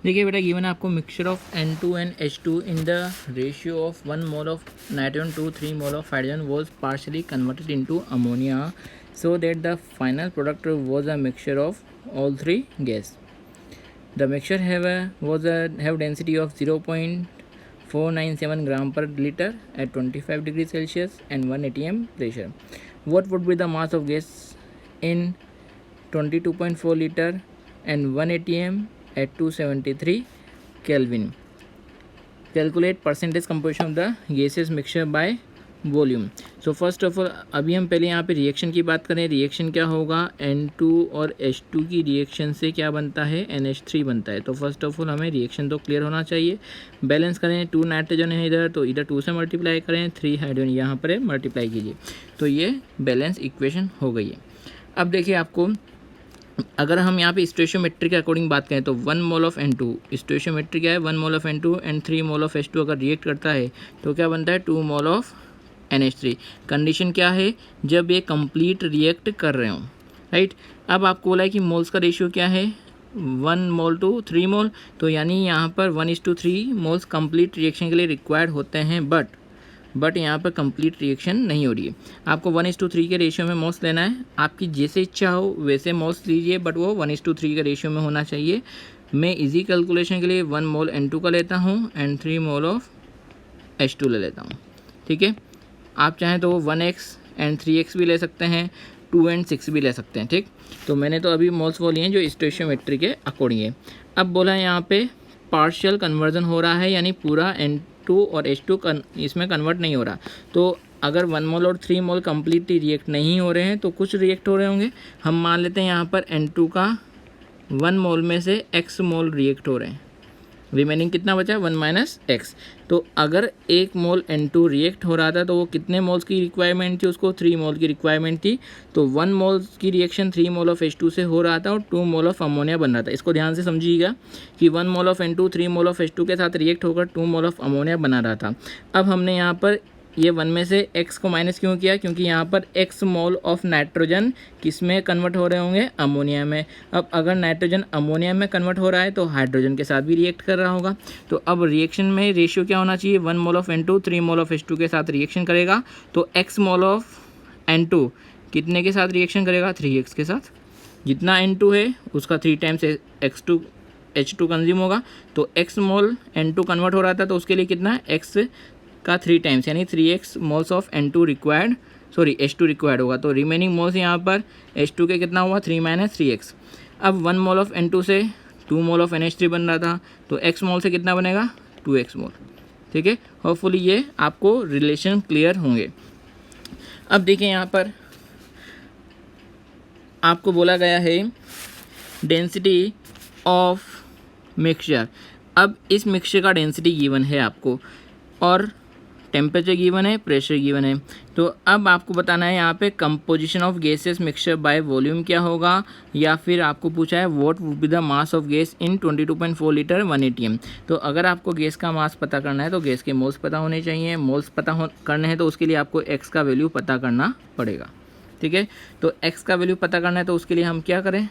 देखिए बेटा, गिवन है आपको mixture of N2 and H2 in the ratio of 1 mole of nitrogen to 3 mole of hydrogen was partially converted into ammonia so that the final product was a mixture of all three gas. The mixture have density of 0.497 gram per liter at 25 degrees Celsius and 1 atm pressure. What would be the mass of gas in 22.4 liter and 1 atm at 273 Kelvin? Calculate percentage composition of the gaseous mixture by volume. So first of all अभी हम पहले यहाँ पे reaction की बात करें. Reaction क्या होगा, N2 और H2 की रिएक्शन से क्या बनता है, NH3 बनता है. तो फर्स्ट ऑफ ऑल हमें रिएक्शन तो क्लियर होना चाहिए. बैलेंस करें, 2 नाइट्रोजन है इधर, तो इधर 2 से मल्टीप्लाई करें, 3 हाइड्रोजन यहाँ पर है, मल्टीप्लाई कीजिए, तो ये बैलेंस इक्वेशन हो गई है. अब देखिए आपको, अगर हम यहाँ पे स्टोइशियोमेट्री के अकॉर्डिंग बात करें तो 1 मोल ऑफ N2, स्टोइशियोमेट्री क्या है, 1 mole of N2 and 3 mole of H2 अगर रिएक्ट करता है तो क्या बनता है, 2 मोल ऑफ NH3. कंडीशन क्या है, जब ये कंप्लीट रिएक्ट कर रहे हो, राइट. अब आपको बोला है कि मोल्स का रेशियो क्या है, 1 मोल टू 3 मोल, तो यानी यहाँ पर 1:3 मोल्स कंप्लीट रिएक्शन के लिए रिक्वायर्ड होते हैं. बट यहाँ पर कंप्लीट रिएक्शन नहीं हो रही है. आपको 1:3 के रेशियो में मोल्स लेना है. आपकी जैसे इच्छा हो वैसे मोल्स लीजिए, बट वो 1:3 के रेशियो में होना चाहिए. मैं इजी कैलकुलेशन के लिए 1 मोल N2 का लेता हूँ एंड 3 मोल ऑफ H2 ले लेता हूँ. ठीक है, आप चाहें तो 1x एंड 3x भी ले सकते हैं, 2 एंड 6 भी ले सकते हैं. ठीक, तो मैंने तो अभी मोल्स वो लिए हैं जो स्टोइशियोमेट्री के अकॉर्डिंग है. अब बोला है यहाँ पे पार्शियल कन्वर्जन हो रहा है, यानी पूरा N2 और H2 इसमें कन्वर्ट नहीं हो रहा. तो अगर 1 मोल और 3 मोल कम्प्लीटली रिएक्ट नहीं हो रहे हैं तो कुछ रिएक्ट हो रहे होंगे. हम मान लेते हैं यहाँ पर N2 का 1 मोल में से x मोल रिएक्ट हो रहे हैं, रिमेनिंग कितना बचा, 1 माइनस एक्स. तो अगर 1 मोल N2 रिएक्ट हो रहा था तो वो कितने मोल्स की रिक्वायरमेंट थी, उसको 3 मोल की रिक्वायरमेंट थी. तो 1 मोल की रिएक्शन 3 मोल ऑफ H2 से हो रहा था और 2 मोल ऑफ अमोनिया बन रहा था. इसको ध्यान से समझिएगा कि 1 mole of N2 3 mole of H2 के साथ रिएक्ट होकर 2 मोल ऑफ अमोनिया बना रहा था. अब हमने यहाँ पर ये 1 में से x को माइनस क्यों किया, क्योंकि यहाँ पर x मोल ऑफ नाइट्रोजन किस में कन्वर्ट हो रहे होंगे, अमोनिया में. अब अगर नाइट्रोजन अमोनिया में कन्वर्ट हो रहा है तो हाइड्रोजन के साथ भी रिएक्ट कर रहा होगा. तो अब रिएक्शन में रेशियो क्या होना चाहिए, 1 mole of N2 3 mole of H2 के साथ रिएक्शन करेगा, तो x मोल ऑफ N2 कितने के साथ रिएक्शन करेगा, 3x के साथ. जितना N2 है उसका 3 टाइम्स H2 कंज्यूम होगा. तो x मोल N2 कन्वर्ट हो रहा था तो उसके लिए कितना है, x का 3 टाइम्स यानी 3x moles of H2 required होगा. तो रिमेनिंग मोल्स यहाँ पर H2 के कितना हुआ, 3 माइनस 3x. अब 1 मोल ऑफ N2 से 2 मोल ऑफ NH3 बन रहा था, तो x मोल से कितना बनेगा, 2x मोल. ठीक है, होपफुली ये आपको रिलेशन क्लियर होंगे. अब देखिए यहाँ पर आपको बोला गया है डेंसिटी ऑफ मिक्सचर. अब इस मिक्सचर का डेंसिटी गिवन है आपको और टेम्परेचर गिवन है, प्रेशर गिवन है. तो अब आपको बताना है यहाँ पे composition of gases mixture by volume क्या होगा, या फिर आपको पूछा है what would be the mass of gas in 22.4 litre 1 atm. तो अगर आपको गैस का मास पता करना है तो गैस के मोल्स पता होने चाहिए. मोल्स करने हैं तो उसके लिए आपको x का वैल्यू पता करना पड़ेगा. ठीक है, तो x का वैल्यू पता करना है तो उसके लिए हम क्या करें,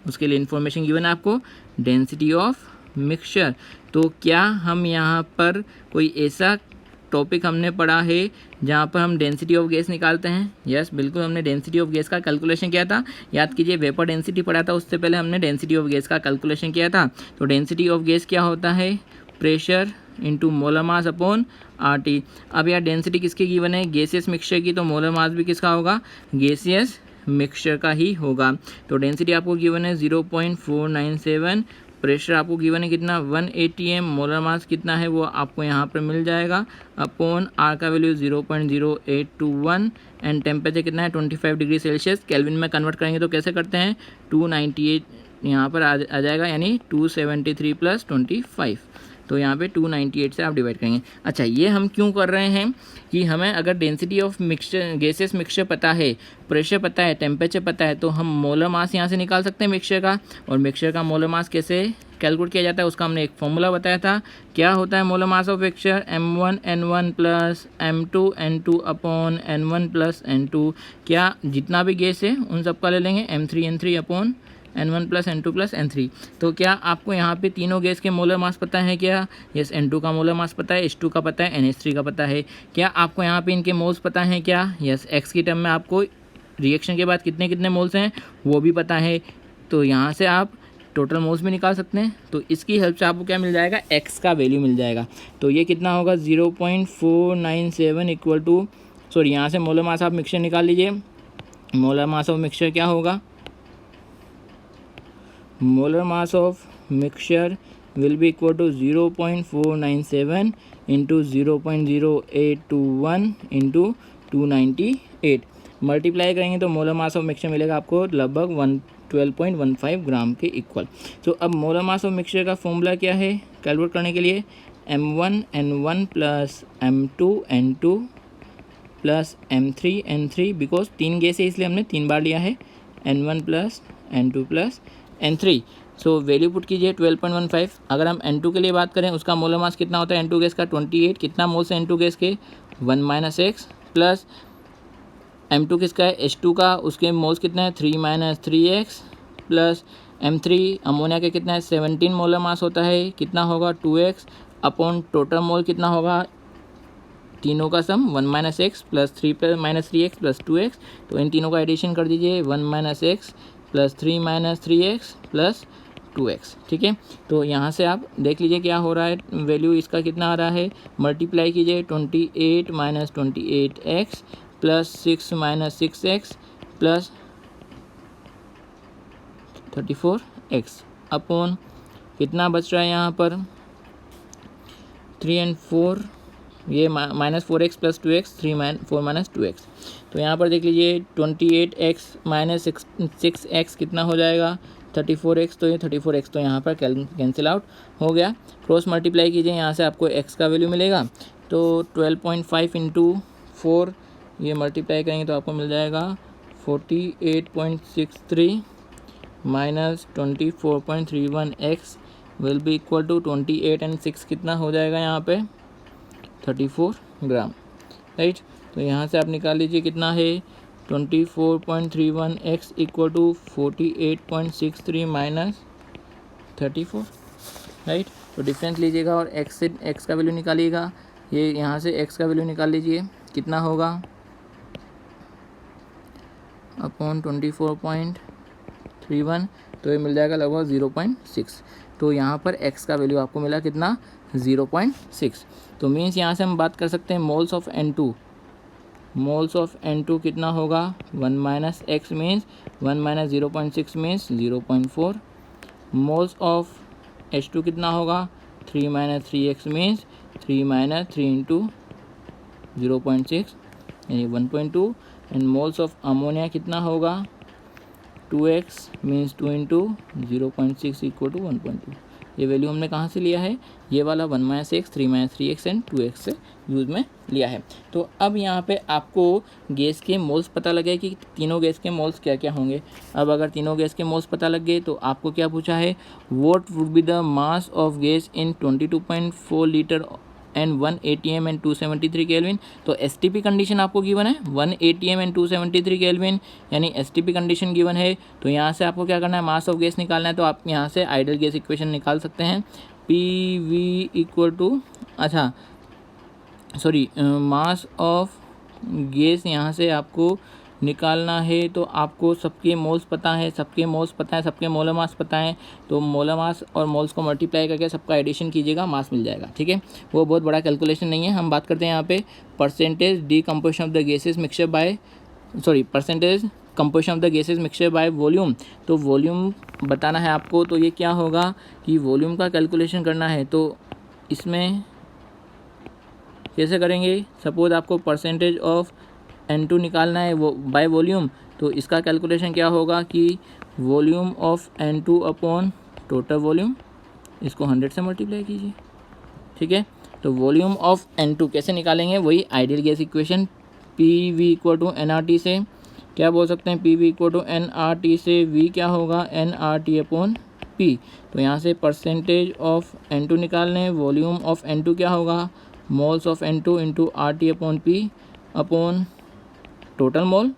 उसके लिए इन्फॉर्मेशन गिवन है आपको, डेंसिटी ऑफ मिक्सचर. तो क्या हम यहाँ पर कोई ऐसा टॉपिक हमने पढ़ा है जहाँ पर हम डेंसिटी ऑफ गैस निकालते हैं? यस, बिल्कुल, हमने डेंसिटी ऑफ गैस का कैलकुलेशन किया था. याद कीजिए, वेपर डेंसिटी पढ़ा था, उससे पहले हमने डेंसिटी ऑफ गैस का कैलकुलेशन किया था. तो डेंसिटी ऑफ गैस क्या होता है, pressure into molar mass upon RT. अब यार डेंसिटी किसकी गिवन है, गैसियस मिक्सचर की, तो मोलर मास भी किसका होगा, गैसियस मिक्सचर का ही होगा. तो डेंसिटी आपको गिवन है 0.497, प्रेशर आपको गिवन है कितना, 1 atm, मोलर मास कितना है वो आपको यहाँ पर मिल जाएगा, अपॉन R का वैल्यू 0.0821 एंड टेम्परेचर कितना है 25 डिग्री सेल्सियस. केल्विन में कन्वर्ट करेंगे तो कैसे करते हैं, 298 यहाँ पर आ जाएगा, यानी 273 प्लस 25. तो यहाँ पे 298 से आप डिवाइड करेंगे. अच्छा, ये हम क्यों कर रहे हैं कि हमें अगर density of mixture gases mixture पता है, प्रेशर पता है, टेम्परेचर पता है, तो हम मोलर मास यहाँ से निकाल सकते हैं मिक्सचर का. और मिक्सचर का मोलर मास कैसे कैलकुलेट किया जाता है उसका हमने एक फॉर्मूला बताया था. क्या होता है molar mass of mixture, M1N1 plus M2N2 upon N1 plus N2. क्या जितना भी गैस है उन सबका ले लेंगे, M3N3 upon N1 plus N2 plus N3। तो क्या आपको यहाँ पे तीनों गैस के मोलर मास पता है क्या? यस, N2 का मोलर मास पता है, H2 का पता है, NH3 का पता है। क्या आपको यहाँ पे इनके मोल्स पता है क्या? यस, X की टर्म में आपको रिएक्शन के बाद कितने कितने मोल्स हैं वो भी पता है। तो यहाँ से आप टोटल मोल्स भी निकाल सकते हैं। तो इसकी हेल्प से आपको क्या मिल जाएगा? X का वैल्यू मिल जाएगा। तो ये कितना होगा? 0.497 इक्वल टू, सॉरी यहाँ से मोलर मास ऑफ मिक्सचर निकाल लीजिए। मोलर मास ऑफ मिक्सचर क्या होगा? Molar mass of mixture will be equal to 0.497 into 0.0821 into 298। Multiply करेंगे तो मोलर मास ऑफ मिक्सचर मिलेगा आपको लगभग 12.15 ग्राम के इक्वल। तो अब मोलर मास ऑफ मिक्सचर का फॉर्मूला क्या है कैलकुलेट करने के लिए? M1N1 plus M2 N2 plus M3 N3, because 3 gas है इसलिए हमने 3 बार लिया है, N1 plus N2 plus N3। So value put कीजिए 12.15। अगर हम N2 के लिए बात करें उसका मोलर मास कितना होता है N2 गैस का? 28। कितना मोल्स है N2 गैस के? 1 माइनस एक्स, प्लस M2 किसका है? H2 का, उसके मोल्स कितने हैं? 3 minus 3x, plus M3 ammonia के कितना है? 17 मोलर मास होता है, कितना होगा? 2x अपॉन टोटल मोल कितना होगा? तीनों का सम 1 minus x plus 3 minus 3x plus 2x। तो इन तीनों का एडिशन कर दीजिए, 1 minus x plus 3 minus 3x plus 2x। ठीक है, तो यहाँ से आप देख लीजिए क्या हो रहा है, वैल्यू इसका कितना आ रहा है। मल्टीप्लाई कीजिए 28 minus 28x plus 6 minus 6x plus 34x upon कितना बच रहा है यहाँ पर? 3 एंड 4, ये minus 4x plus 2x, 4 minus 2x। तो यहाँ पर देख लीजिए 28x माइनस 6x कितना हो जाएगा? 34x। तो ये 34x तो यहाँ पर कैंसिल आउट हो गया। क्रॉस मल्टीप्लाई कीजिए, यहाँ से आपको x का वैल्यू मिलेगा। तो 12.5 इंटू 4 ये मल्टीप्लाई करेंगे तो आपको मिल जाएगा 48.63 minus 24.31x will be equal to 28 and 6 कितना हो जाएगा यहाँ पे? 34 ग्राम, राइट। तो यहाँ से आप निकाल लीजिए कितना है? 24.31x equal to 48.63 minus 34, right. तो डिफरेंस लीजिएगा और x से x का वैल्यू निकालिएगा। ये यहाँ से x का वैल्यू निकाल लीजिए, कितना होगा? अपॉन 24.31, तो ये मिल जाएगा लगभग 0.6। तो यहाँ पर x का वैल्यू आपको मिला कितना? 0.6। तो मीन्स यहाँ से हम बात कर सकते हैं moles of N2। Moles of N2 कितना होगा? 1 minus x means 1 minus 0.6 means 0.4। Moles of H2 कितना होगा? 3 minus 3x means 3 minus 3 into 0.6 यानी 1.2। एंड मोल्स ऑफ अमोनिया कितना होगा? 2x means 2 into 0.6 equal to 1.2। ये वैल्यू हमने कहाँ से लिया है? ये वाला 1 minus x, 3 minus 3x and 2x से यूज़ में लिया है। तो अब यहाँ पे आपको गैस के मोल्स पता लगे कि तीनों गैस के मोल्स क्या क्या होंगे। अब अगर तीनों गैस के मोल्स पता लग गए तो आपको क्या पूछा है? What would be the mass of gas in 22.4 litre and 1 ATM and 273 kelvin. तो STP कंडीशन आपको गिवन है 1 ATM एंड 273 केल्विन, यानी STP कंडीशन गिवन है। तो यहाँ से आपको क्या करना है? मास ऑफ गैस निकालना है। तो आप यहाँ से आइडियल गैस इक्वेशन निकाल सकते हैं। PV इक्वल टू, अच्छा सॉरी, मास ऑफ गैस यहाँ से आपको निकालना है। तो आपको सबके मोल्स पता है, सबके मोलर मास पता है। तो मोलर मास और मोल्स को मल्टीप्लाई करके सबका एडिशन कीजिएगा, मास मिल जाएगा। ठीक है, वो बहुत बड़ा कैलकुलेशन नहीं है। हम बात करते हैं यहाँ पे percentage decomposition of the gases mixture by, sorry percentage composition of the gases mixture by volume. तो वॉल्यूम बताना है आपको। तो ये क्या होगा कि वॉल्यूम का कैलकुलेशन करना है। तो इसमें कैसे करेंगे? सपोज आपको परसेंटेज ऑफ N2 निकालना है वो बाय वॉल्यूम। तो इसका कैलकुलेशन क्या होगा कि volume of N2 upon total volume, इसको 100 से मल्टीप्लाई कीजिए। ठीक है, तो वॉल्यूम ऑफ N2 कैसे निकालेंगे? वही ideal gas equation PV equal to NRT से क्या बोल सकते हैं? PV इक्वल टू NRT से V क्या होगा? NRT upon P। तो यहाँ से परसेंटेज ऑफ N2 निकालने, वॉल्यूम ऑफ N2 क्या होगा? Moles of N2 into RT upon P upon total mole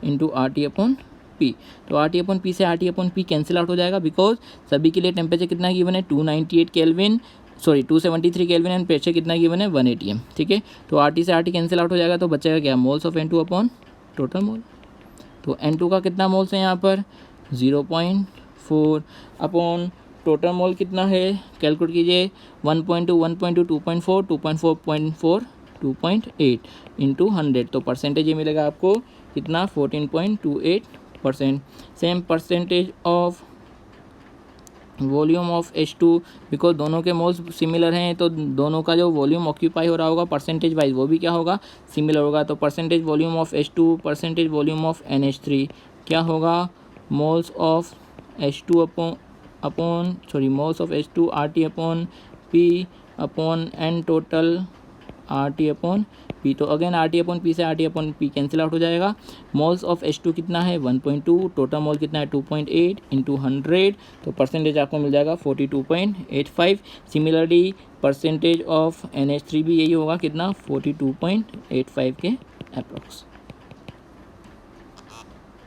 into RT upon P. तो आर टी अपॉन पी से R T upon P cancel out हो जाएगा, बिकॉज सभी के लिए टेम्परेचर कितना गिवन है 298 kelvin, sorry 273 kelvin and pressure कितना गिवन है 1 atm। ठीक है, तो आर टी से आर टी कैंसिल आउट हो जाएगा, तो बचेगा क्या, moles of N2 upon total mole. तो N2 का कितना मोल्स है यहाँ पर 0.4 अपॉन टोटल मोल कितना है, कैलकुलेट कीजिए 1.2 1.2 2.4 2.4 2.8 इंटू 100, तो परसेंटेज ये मिलेगा आपको कितना 14.28%। Same percentage of volume of H2, because दोनों के मोल्स सिमिलर हैं, तो दोनों का जो वॉल्यूम ऑक्यूपाई हो रहा होगा परसेंटेज वाइज वो भी क्या होगा, सिमिलर होगा। तो percentage volume of H2 percentage volume of NH3 क्या होगा, moles of H2 moles of H2 RT upon P upon N total RT upon P। तो अगेन RT अपॉन P से RT upon P cancel out हो जाएगा। Moles of H2 कितना है 1.2, total mole कितना है 2.8 इंटू 100, तो परसेंटेज आपको मिल जाएगा 42.85। सिमिलरली परसेंटेज ऑफ NH3 भी यही होगा कितना 42.85 के अप्रॉक्स।